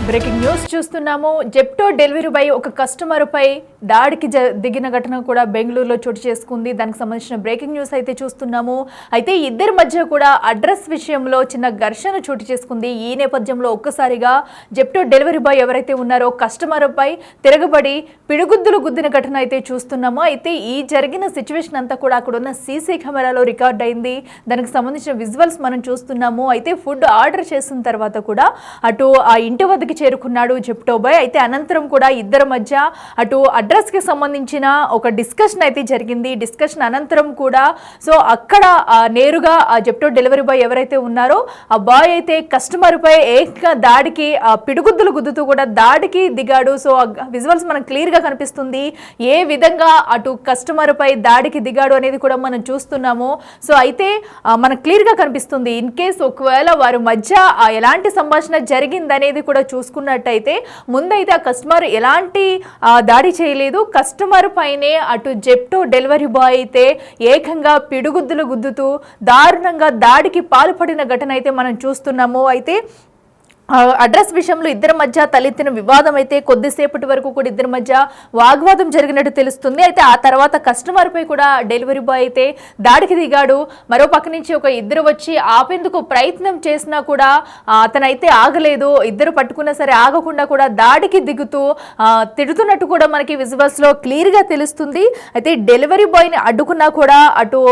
Breaking news చూస్తున్నాము. Zepto delivery boy ఒక customer పై దాడికి దిగిన ఘటన కూడా బెంగళూరులో చోటు చేసుకుంది. దానికి సంబంధించిన బ్రేకింగ్ న్యూస్ అయితే చూస్తున్నాము. అయితే ఇద్దరి మధ్య కూడా అడ్రస్ విషయంలో చిన్న ఘర్షణ చోటు చేసుకుంది. ఈ నేపథ్యంలో ఒక్కసారిగా జెప్టో డెలివరీ బాయ్ ఎవరైతే ఉన్నారో కస్టమర్ పై తిరగబడి పిడుగుద్దులు గుద్దిన ఘటన అయితే చూస్తున్నాము. అయితే ఈ జరిగిన సిచ్యువేషన్ అంతా కూడా అక్కడ ఉన్న సీసీ కెమెరాలో రికార్డ్ అయింది. దానికి సంబంధించిన విజువల్స్ మనం చూస్తున్నాము. అయితే ఫుడ్ ఆర్డర్ చేసిన తర్వాత కూడా అటు ఆ ఇంటి వద్దకు చేరుకున్నాడు జెప్టో బాయ్. అయితే అనంతరం కూడా ఇద్దరి మధ్య అటు అడ్రస్ కి సంబంధించిన ఒక డిస్కషన్ అయితే జరిగింది. డిస్కషన్ అనంతరం కూడా సో అక్కడ నేరుగా ఆ జెప్టో డెలివరీ బాయ్ ఎవరైతే ఉన్నారో ఆ బాయ్ అయితే కస్టమర్ పై ఏకంగా దాడికి పిడుగుద్దులు గుద్దుతూ కూడా దాడికి దిగాడు. సో విజువల్స్ మనకు క్లియర్ గా కనిపిస్తుంది ఏ విధంగా అటు కస్టమర్ పై దాడికి దిగాడు అనేది కూడా మనం చూస్తున్నాము. సో అయితే మనకు క్లియర్ గా కనిపిస్తుంది. ఇన్ కేస్ ఒకవేళ వారి మధ్య ఎలాంటి సంభాషణ జరిగిందనేది కూడా చూసుకున్నట్టయితే ముందైతే ఆ కస్టమర్ ఎలాంటి దాడి చేయలేదు. కస్టమర్ పైనే అటు జెప్టో డెలివరీ బాయ్ అయితే ఏకంగా పిడుగుద్దులు గుద్దుతూ దారుణంగా దాడికి పాల్పడిన ఘటన అయితే మనం చూస్తున్నాము. అయితే అడ్రస్ విషయంలో ఇద్దరి మధ్య తలెత్తిన వివాదం అయితే కొద్దిసేపటి వరకు కూడా ఇద్దరి మధ్య వాగ్వాదం జరిగినట్టు తెలుస్తుంది. అయితే ఆ తర్వాత కస్టమర్ పై కూడా డెలివరీ బాయ్ అయితే దాడికి దిగాడు. మరో పక్క నుంచి ఒక ఇద్దరు వచ్చి ఆపేందుకు ప్రయత్నం చేసినా కూడా అతనైతే ఆగలేదు. ఇద్దరు పట్టుకున్నా సరే ఆగకుండా కూడా దాడికి దిగుతూ తిడుతున్నట్టు కూడా మనకి విజువల్స్ లో క్లియర్ గా తెలుస్తుంది. అయితే డెలివరీ బాయ్ ని అడ్డుకున్నా కూడా అటు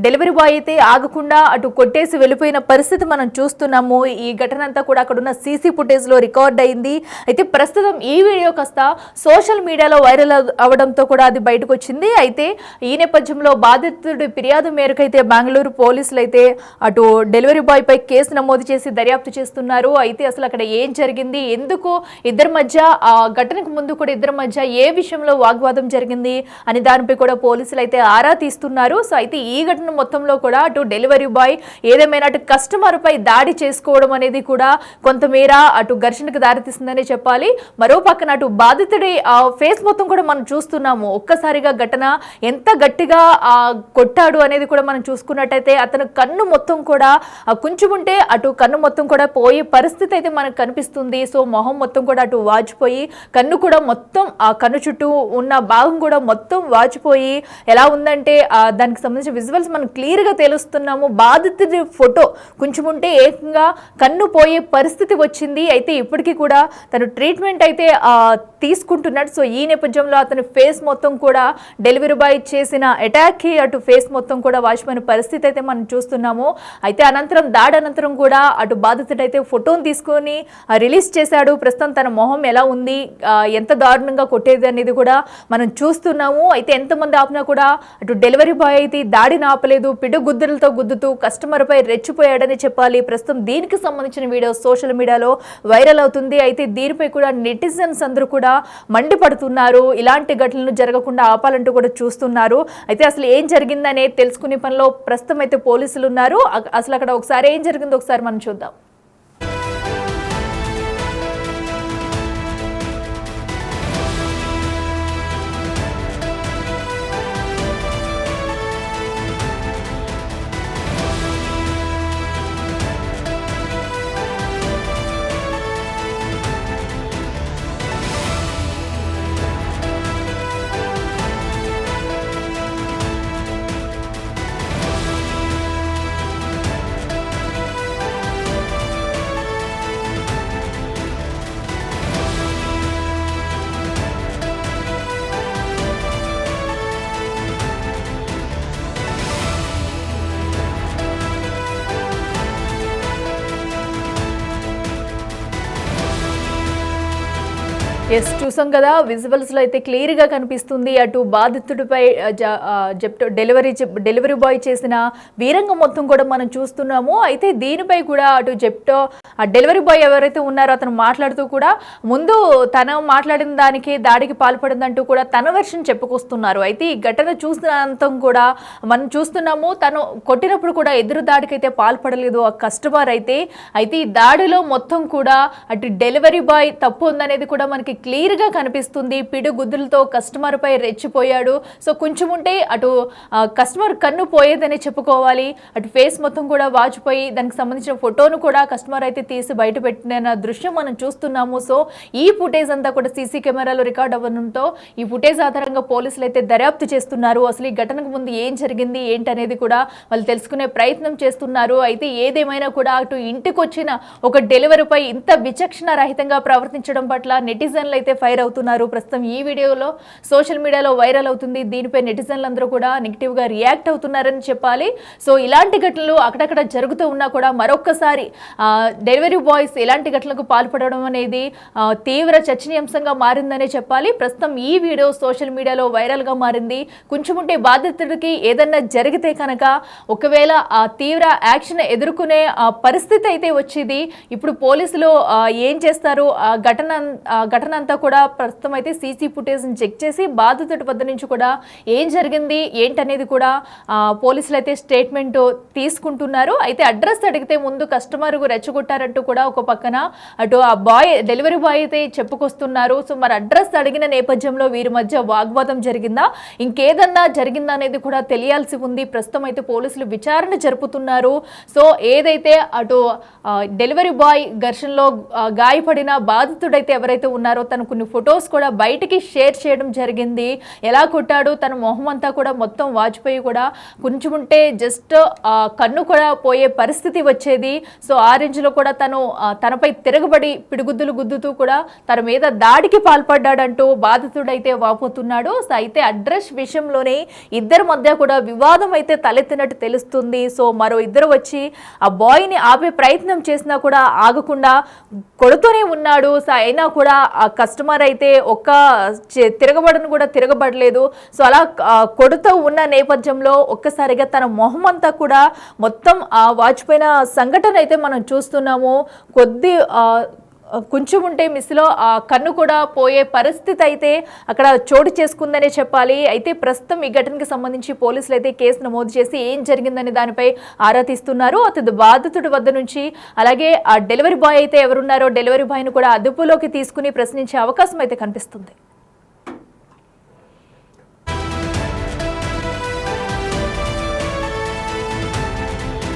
డెలివరీ బాయ్ అయితే ఆగకుండా అటు కొట్టేసి వెళ్ళిపోయిన పరిస్థితి మనం చూస్తున్నాము. ఈ ఘటన అంతా కూడా అక్కడ ఉన్న సీసీ ఫుటేజ్ లో రికార్డ్ అయింది. అయితే ప్రస్తుతం ఈ వీడియో కాస్త సోషల్ మీడియాలో వైరల్ అవడంతో కూడా అది బయటకు వచ్చింది. అయితే ఈ నేపథ్యంలో బాధితుడి ఫిర్యాదు మేరకు అయితే బెంగళూరు పోలీసులు అయితే అటు డెలివరీ బాయ్ పై కేసు నమోదు చేసి దర్యాప్తు చేస్తున్నారు. అయితే అసలు అక్కడ ఏం జరిగింది, ఎందుకు ఇద్దరి మధ్య ఆ ఘటనకు ముందు కూడా ఇద్దరి మధ్య ఏ విషయంలో వాగ్వాదం జరిగింది అని దానిపై కూడా పోలీసులు అయితే ఆరా తీస్తున్నారు. సో అయితే ఈ ఘటన మొత్తంలో కూడా అటు డెలివరీ బాయ్ ఏదేమైనా అటు కస్టమర్ పై దాడి చేసుకోవడం అనేది కూడా కొంతమేర అటు ఘర్షణకు దారితీస్తుందని చెప్పాలి. మరో పక్కన అటు బాధితుడి ఫేస్ మొత్తం కూడా మనం చూస్తున్నాము. ఒక్కసారిగా ఘటన ఎంత గట్టిగా కొట్టాడు అనేది కూడా మనం చూసుకున్నట్టయితే అతను కన్ను మొత్తం కూడా కుంచుకుంటే అటు కన్ను మొత్తం కూడా పోయే పరిస్థితి అయితే మనకు కనిపిస్తుంది. సో మొహం మొత్తం కూడా అటు వాచిపోయి కన్ను కూడా మొత్తం ఆ కన్ను చుట్టూ ఉన్న భాగం కూడా మొత్తం వాచిపోయి ఎలా ఉందంటే దానికి సంబంధించిన విజువల్స్ మనం క్లియర్ గా తెలుస్తున్నాము. బాధితుడి ఫోటో కుంచుకుంటే ఏకంగా కన్ను పోయే పరిస్థితి వచ్చింది. అయితే ఇప్పటికీ కూడా తను ట్రీట్మెంట్ అయితే తీసుకుంటున్నాడు. సో ఈ నేపథ్యంలో అతని ఫేస్ మొత్తం కూడా డెలివరీ బాయ్ చేసిన అటాక్ కి అటు ఫేస్ మొత్తం కూడా వాచిపోయిన పరిస్థితి అయితే మనం చూస్తున్నాము. అయితే అనంతరం దాడి అనంతరం కూడా అటు బాధితుడు అయితే ఫోటోను తీసుకొని రిలీజ్ చేశాడు. ప్రస్తుతం తన మొహం ఎలా ఉంది, ఎంత దారుణంగా కొట్టేది అనేది కూడా మనం చూస్తున్నాము. అయితే ఎంతమంది ఆపినా కూడా అటు డెలివరీ బాయ్ అయితే దాడిని ఆపలేదు. పిడుగుద్దులతో గుద్దుతూ కస్టమర్ పై రెచ్చిపోయాడని చెప్పాలి. ప్రస్తుతం దీనికి సంబంధించిన వీడియో సోషల్ మీడియాలో వైరల్ అవుతుంది. అయితే దీనిపై కూడా నెటిజన్స్ అందరూ కూడా మండిపడుతున్నారు. ఇలాంటి ఘటనలు జరగకుండా ఆపాలంటూ కూడా చూస్తున్నారు. అయితే అసలు ఏం జరిగిందనే తెలుసుకునే పనిలో ప్రస్తుతం అయితే పోలీసులు ఉన్నారు. అసలు అక్కడ ఒకసారి ఏం జరిగిందో ఒకసారి మనం చూద్దాం. ఎస్ చూసాం కదా, విజువల్స్ లో అయితే క్లియర్ గా కనిపిస్తుంది. అటు బాధితుడిపై జెప్టో డెలివరీ బాయ్ చేసిన వీరంగం మొత్తం కూడా మనం చూస్తున్నాము. అయితే దీనిపై కూడా అటు జెప్టో డెలివరీ బాయ్ ఎవరైతే ఉన్నారో అతను మాట్లాడుతూ కూడా ముందు తను మాట్లాడిన దానికి దాడికి పాల్పడిందంటూ కూడా తన వెర్షన్ చెప్పుకొస్తున్నారు. అయితే ఈ ఘటన చూసినంతం కూడా మనం చూస్తున్నాము. తను కొట్టినప్పుడు కూడా ఎదురు దాడికి అయితే పాల్పడలేదు ఆ కస్టమర్ అయితే. ఈ దాడిలో మొత్తం కూడా అటు డెలివరీ బాయ్ తప్పు ఉందనేది కూడా మనకి క్లియర్ గా కనిపిస్తుంది. పిడుగుద్దులతో కస్టమర్ పై రెచ్చిపోయాడు. సో కొంచెం ఉంటే అటు కస్టమర్ కన్ను పోయేదని చెప్పుకోవాలి. అటు ఫేస్ మొత్తం కూడా వాచిపోయి దానికి సంబంధించిన ఫోటోను కూడా కస్టమర్ అయితే తీసి బయట పెట్టిన దృశ్యం మనం చూస్తున్నాము. సో ఈ ఫుటేజ్ అంతా కూడా సీసీ కెమెరాలో రికార్డ్ అవ్వడంతో ఈ ఫుటేజ్ ఆధారంగా పోలీసులు అయితే దర్యాప్తు చేస్తున్నారు. అసలు ఈ ఘటనకు ముందు ఏం జరిగింది ఏంటనేది కూడా వాళ్ళు తెలుసుకునే ప్రయత్నం చేస్తున్నారు. అయితే ఏదేమైనా కూడా అటు ఇంటికి వచ్చిన ఒక డెలివరీపై ఇంత విచక్షణ రహితంగా ప్రవర్తించడం పట్ల నెటిజన్లు అయితే ఫైర్ అవుతున్నారు. ప్రస్తుతం ఈ వీడియోలో సోషల్ మీడియాలో వైరల్ అవుతుంది. దీనిపై నెటిజన్లు అందరూ కూడా నెగిటివ్ గా రియాక్ట్ అవుతున్నారని చెప్పాలి. సో ఇలాంటి ఘటనలు అక్కడక్కడ జరుగుతూ ఉన్నా కూడా మరొక్కసారి డెలివరీ బాయ్స్ ఇలాంటి ఘటనలకు పాల్పడడం అనేది తీవ్ర చర్చనీయాంశంగా మారిందనే చెప్పాలి. ప్రస్తుతం ఈ వీడియో సోషల్ మీడియాలో వైరల్ గా మారింది. కొంచెం ఉంటే బాధితుడికి ఏదన్నా జరిగితే కనుక ఒకవేళ తీవ్ర యాక్షన్ ఎదుర్కొనే పరిస్థితి అయితే వచ్చింది. ఇప్పుడు పోలీసులు ఏం చేస్తారు? ఘటన అంతా కూడా ప్రస్తుతం అయితే సీసీ ఫుటేజ్ చెక్ చేసి బాధితుడి వద్ద నుంచి కూడా ఏం జరిగింది ఏంటనేది కూడా పోలీసులు అయితే స్టేట్మెంట్ తీసుకుంటున్నారు. అయితే అడ్రస్ అడిగితే ముందు కస్టమర్ రెచ్చగొట్టారంటూ కూడా ఒక పక్కన అటు ఆ డెలివరీ బాయ్ అయితే చెప్పుకొస్తున్నారు. సో మరి అడ్రస్ అడిగిన నేపథ్యంలో వీరి మధ్య వాగ్వాదం జరిగిందా, ఇంకేదన్నా జరిగిందా అనేది కూడా తెలియాల్సి ఉంది. ప్రస్తుతం అయితే పోలీసులు విచారణ జరుపుతున్నారు. సో ఏదైతే అటు డెలివరీ బాయ్ ఘర్షణలో గాయపడిన బాధితుడైతే ఎవరైతే ఉన్నారో తను కొన్ని ఫొటోస్ కూడా బయటికి షేర్ చేయడం జరిగింది. ఎలా కొట్టాడు, తన మొహం అంతా కూడా మొత్తం వాచిపోయి కూడా కొంచెం ఉంటే జస్ట్ కన్ను కూడా పోయే పరిస్థితి వచ్చేది. సో ఆ రేంజ్లో కూడా తనపై తిరగబడి పిడుగుద్దులు గుద్దుతూ కూడా తన మీద దాడికి పాల్పడ్డాడంటూ బాధితుడైతే వాపోతున్నాడు. సో అయితే అడ్రస్ విషయంలోనే ఇద్దరి మధ్య కూడా వివాదం అయితే తలెత్తినట్టు తెలుస్తుంది. సో మరో ఇద్దరు వచ్చి ఆ బాయ్ని ఆపే ప్రయత్నం చేసినా కూడా ఆగకుండా కొడుతూనే ఉన్నాడు. సో అయినా కూడా ఆ కస్టమర్ అయితే ఒక్క తిరగబడను కూడా తిరగబడలేదు. సో అలా కొడుతూ ఉన్న నేపథ్యంలో ఒక్కసారిగా తన మొహం అంతా కూడా మొత్తం వాచిపోయిన సంఘటన అయితే మనం చూస్తున్నాము. కొంచెం ఉంటే మిస్లో కన్ను కూడా పోయే పరిస్థితి అయితే అక్కడ చోటు చేసుకుందనే చెప్పాలి. అయితే ప్రస్తుతం ఈ ఘటనకి సంబంధించి పోలీసులు అయితే కేసు నమోదు చేసి ఏం జరిగిందని దానిపై ఆరా తీస్తున్నారు. అతడు బాధితుడి వద్ద నుంచి అలాగే ఆ డెలివరీ బాయ్ అయితే ఎవరున్నారో డెలివరీ బాయ్ను కూడా అదుపులోకి తీసుకుని ప్రశ్నించే అవకాశం అయితే కనిపిస్తుంది.